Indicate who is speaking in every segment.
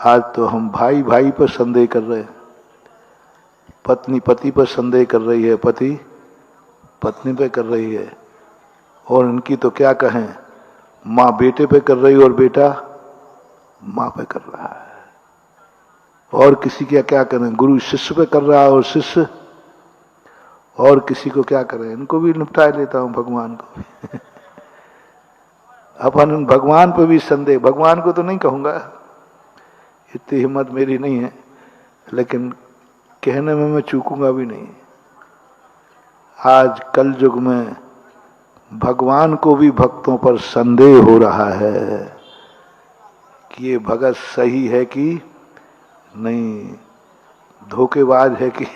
Speaker 1: आज तो हम भाई भाई पर संदेह कर रहे हैं, पत्नी पति पर संदेह कर रही है, पति पत्नी पे कर रही है, और इनकी तो क्या कहें, माँ बेटे पे कर रही है और बेटा माँ पे कर रहा है। और किसी का क्या करें, गुरु शिष्य पे कर रहा है और शिष्य और किसी को क्या करें। इनको भी निपटा लेता हूं, भगवान को भी अपन भगवान पे भी संदेह, भगवान को तो नहीं कहूंगा, इतनी हिम्मत मेरी नहीं है, लेकिन कहने में मैं चूकूंगा भी नहीं। आज कल युग में भगवान को भी भक्तों पर संदेह हो रहा है कि ये भगत सही है कि नहीं, धोखेबाज है कि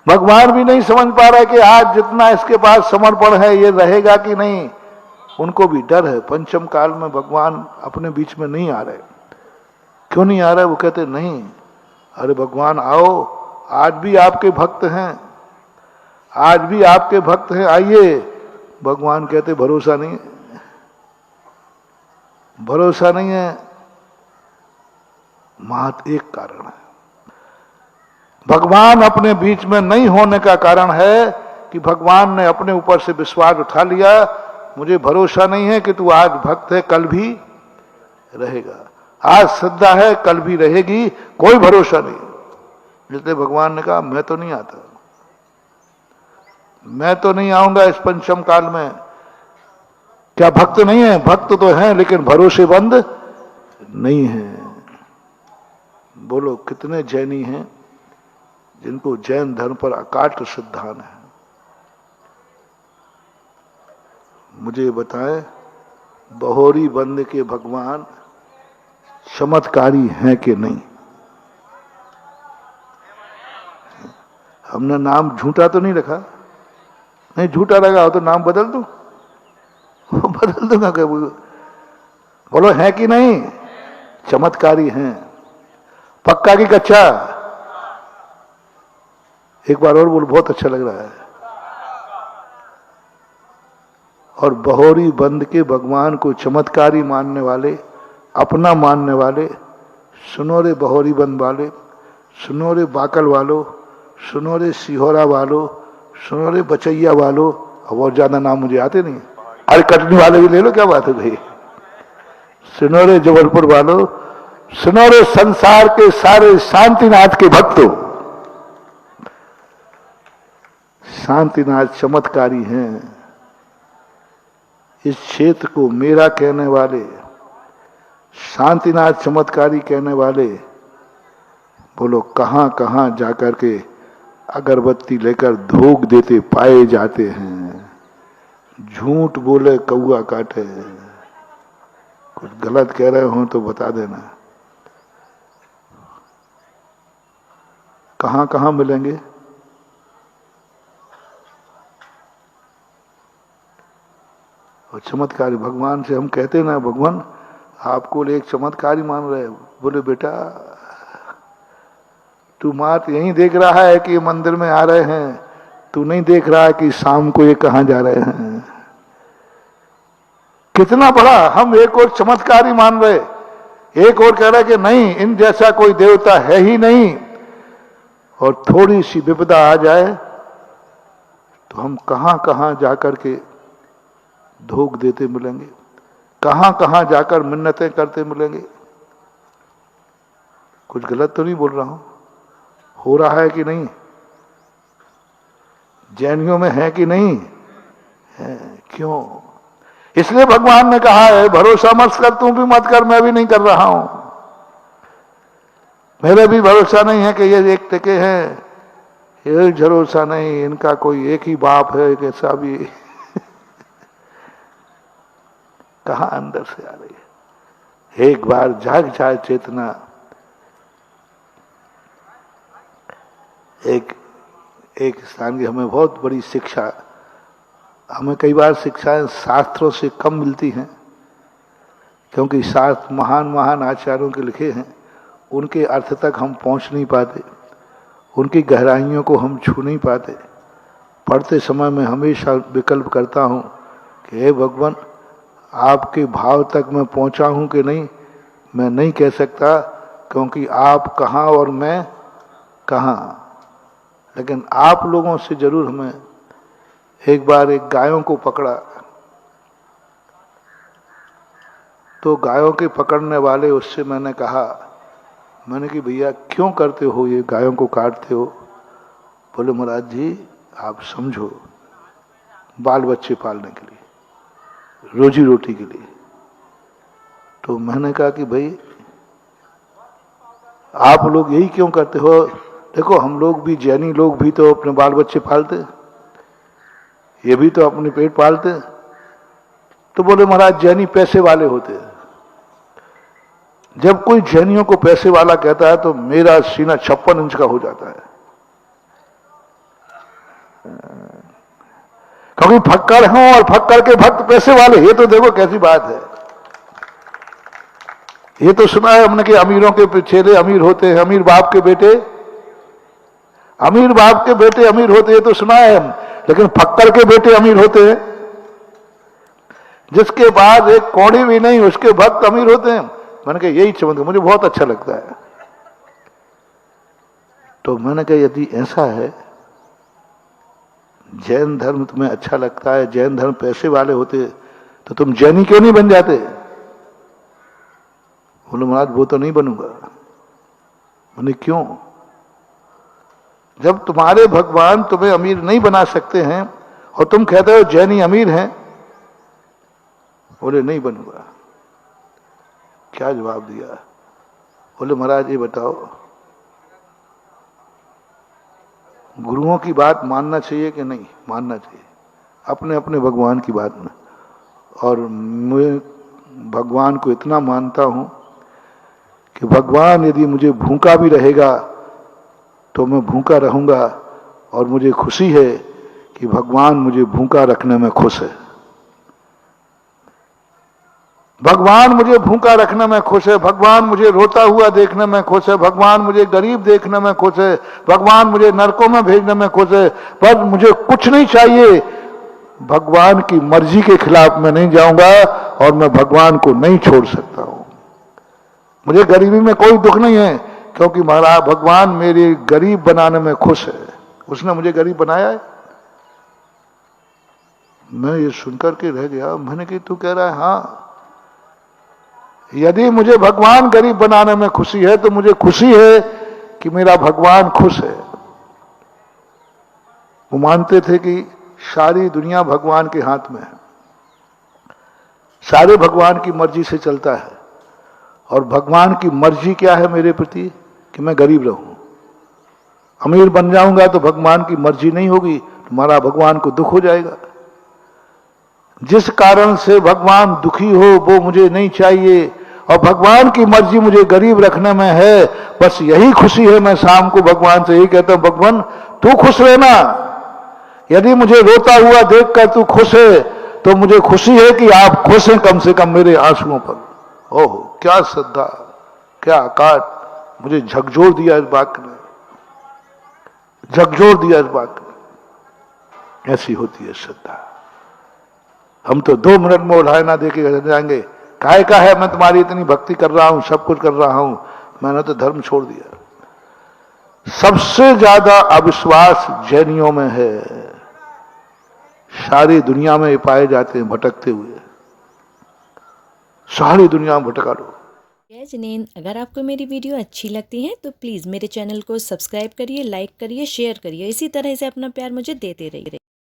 Speaker 1: भगवान भी नहीं समझ पा रहा कि आज जितना इसके पास समर्पण है ये रहेगा कि नहीं। उनको भी डर है, पंचम काल में भगवान अपने बीच में नहीं आ रहे। क्यों नहीं आ रहे? वो कहते नहीं, अरे भगवान आओ, आज भी आपके भक्त हैं, आज भी आपके भक्त हैं, आइए। भगवान कहते भरोसा नहीं, भरोसा नहीं है। महत एक कारण है, भगवान अपने बीच में नहीं होने का कारण है कि भगवान ने अपने ऊपर से विश्वास उठा लिया, मुझे भरोसा नहीं है कि तू आज भक्त है कल भी रहेगा, आज श्रद्धा है कल भी रहेगी, कोई भरोसा नहीं। इसलिए भगवान ने कहा मैं तो नहीं आता, मैं तो नहीं आऊंगा इस पंचम काल में। क्या भक्त नहीं है? भक्त तो हैं लेकिन भरोसेमंद नहीं है। बोलो कितने जैनी हैं जिनको जैन धर्म पर अकाट सिद्धांत है? मुझे बताएं, बहोरी बंद के भगवान चमत्कारी हैं कि नहीं? हमने नाम झूठा तो नहीं रखा? नहीं, झूठा लगा हो तो नाम बदल दूं, बदल दूंगा। क्या बोलो है कि नहीं? चमत्कारी हैं। पक्का की कच्चा? एक बार और बोल, बहुत अच्छा लग रहा है। और बहोरी बंद के भगवान को चमत्कारी मानने वाले, अपना मानने वाले, सुनो रे बहोरी बंद वाले, सुनो रे बाकल वालों, सुनो रे सिहोरा वालों, सुनो रे बचैया वालों, अब और ज्यादा नाम मुझे आते नहीं। अरे कटनी वाले भी ले लो, क्या बात है भाई। सुनो रे जबलपुर वालों, सुनो रे संसार के सारे शांतिनाथ के भक्तों। शांतिनाथ चमत्कारी हैं। इस क्षेत्र को मेरा कहने वाले, शांतिनाथ चमत्कारी कहने वाले, बोलो कहां कहां जाकर के अगरबत्ती लेकर धूप देते पाए जाते हैं। झूठ बोले कौआ काटे। कुछ गलत कह रहे हो तो बता देना। कहां कहां मिलेंगे? और चमत्कारी भगवान से हम कहते ना, भगवान आपको एक चमत्कारी मान रहे। बोले बेटा तू मात यही देख रहा है कि मंदिर में आ रहे हैं, तू नहीं देख रहा है कि शाम को ये कहां जा रहे हैं। कितना बड़ा हम एक और चमत्कारी मान रहे, एक और कह रहे कि नहीं इन जैसा कोई देवता है ही नहीं। और थोड़ी सी विपदा आ जाए तो हम कहां कहां जाकर के धोख देते मिलेंगे, कहां कहां जाकर मिन्नतें करते मिलेंगे। कुछ गलत तो नहीं बोल रहा हूं? हो रहा है कि नहीं? जैनियों में है कि नहीं है? क्यों? इसलिए भगवान ने कहा है भरोसा मत कर, तू भी मत कर, मैं भी नहीं कर रहा हूं। मेरे भी भरोसा नहीं है कि ये एक टिके हैं, ये भरोसा नहीं, इनका कोई एक ही बाप है, एक ऐसा भी कहां अंदर से आ रही है। एक बार जाग जाए चेतना। एक स्थान की हमें बहुत बड़ी शिक्षा, हमें कई बार शिक्षाएं शास्त्रों से कम मिलती हैं, क्योंकि शास्त्र महान महान आचार्यों के लिखे हैं, उनके अर्थ तक हम पहुंच नहीं पाते, उनकी गहराइयों को हम छू नहीं पाते। पढ़ते समय मैं हमेशा विकल्प करता हूं कि हे भगवान आपके भाव तक मैं पहुंचा हूं कि नहीं, मैं नहीं कह सकता, क्योंकि आप कहाँ और मैं कहाँ। लेकिन आप लोगों से जरूर हमें, एक बार एक गायों को पकड़ा, तो गायों के पकड़ने वाले उससे मैंने कहा, मैंने कि भैया क्यों करते हो ये, गायों को काटते हो? बोले महाराज जी आप समझो, बाल बच्चे पालने के लिए, रोजी रोटी के लिए। तो मैंने कहा कि भाई आप लोग यही क्यों करते हो? देखो हम लोग भी, जैनी लोग भी तो अपने बाल बच्चे पालते, ये भी तो अपने पेट पालते। तो बोले महाराज जैनी पैसे वाले होते हैं। जब कोई जैनियों को पैसे वाला कहता है तो मेरा सीना 56 इंच का हो जाता है, क्योंकि फक्कर हूं और फक्कर के भक्त पैसे वाले, ये तो देखो कैसी बात है। ये तो सुना है हमने कि अमीरों के चेले अमीर होते हैं, अमीर बाप के बेटे अमीर होते हैं, तो सुना है हम। लेकिन फक्कर के बेटे अमीर होते हैं, जिसके बाद एक कौड़ी भी नहीं उसके भक्त अमीर होते हैं। मैंने कहा यही चमत्कार मुझे बहुत अच्छा लगता है। तो मैंने कहा यदि ऐसा है, जैन धर्म तुम्हें अच्छा लगता है, जैन धर्म पैसे वाले होते, तो तुम जैनी क्यों नहीं बन जाते? बोले महाराज वो तो नहीं बनूंगा। मैंने क्यों? जब तुम्हारे भगवान तुम्हें अमीर नहीं बना सकते हैं और तुम कहते हो जैनी अमीर हैं। बोले नहीं बनूंगा। क्या जवाब दिया? बोले महाराज ये बताओ, गुरुओं की बात मानना चाहिए कि नहीं मानना चाहिए? अपने अपने भगवान की बात में। और मैं भगवान को इतना मानता हूं कि भगवान यदि मुझे भूखा भी रहेगा तो मैं भूखा रहूंगा, और मुझे खुशी है कि भगवान मुझे भूखा रखने में खुश है। भगवान मुझे भूखा रखने में खुश है, भगवान मुझे रोता हुआ देखने में खुश है, भगवान मुझे गरीब देखने में खुश है, भगवान मुझे नरकों में भेजने में खुश है। पर मुझे कुछ नहीं चाहिए, भगवान की मर्जी के खिलाफ मैं नहीं जाऊंगा और मैं भगवान को नहीं छोड़ सकता हूं। मुझे गरीबी में कोई दुख नहीं है, क्योंकि महाराज भगवान मेरे गरीब बनाने में खुश है। उसने मुझे गरीब बनाया है। मैं ये सुनकर के रह गया। मैंने कहा तू कह रहा है? हाँ, यदि मुझे भगवान गरीब बनाने में खुशी है तो मुझे खुशी है कि मेरा भगवान खुश है। वो मानते थे कि सारी दुनिया भगवान के हाथ में है, सारे भगवान की मर्जी से चलता है। और भगवान की मर्जी क्या है मेरे प्रति? कि मैं गरीब रहूं। अमीर बन जाऊंगा तो भगवान की मर्जी नहीं होगी, तुम्हारा भगवान को दुख हो जाएगा। जिस कारण से भगवान दुखी हो वो मुझे नहीं चाहिए, और भगवान की मर्जी मुझे गरीब रखने में है। बस यही खुशी है। मैं शाम को भगवान से यही कहता हूं, भगवान तू खुश रहना। यदि मुझे रोता हुआ देखकर तू खुश है तो मुझे खुशी है कि आप खुश हैं, कम से कम मेरे आंसुओं पर। ओह क्या श्रद्धा, क्या आकाश! मुझे झकझोर दिया इस वाक्य ने, झकझोर दिया इस वाक्य ने। ऐसी होती है श्रद्धा। हम तो 2 मिनट में उल्हायना देके जाएंगे, काहे का है मैं तुम्हारी इतनी भक्ति कर रहा हूं, सब कुछ कर रहा हूं, मैंने तो धर्म छोड़ दिया। सबसे ज्यादा अविश्वास जैनियों में है। सारी दुनिया में ये पाए जाते हैं भटकते हुए, सारी दुनिया में भटका लो।
Speaker 2: जय जिनेंद्र, अगर आपको मेरी वीडियो अच्छी लगती है तो प्लीज़ मेरे चैनल को सब्सक्राइब करिए, लाइक करिए, शेयर करिए। इसी तरह से अपना प्यार मुझे देते रहिए।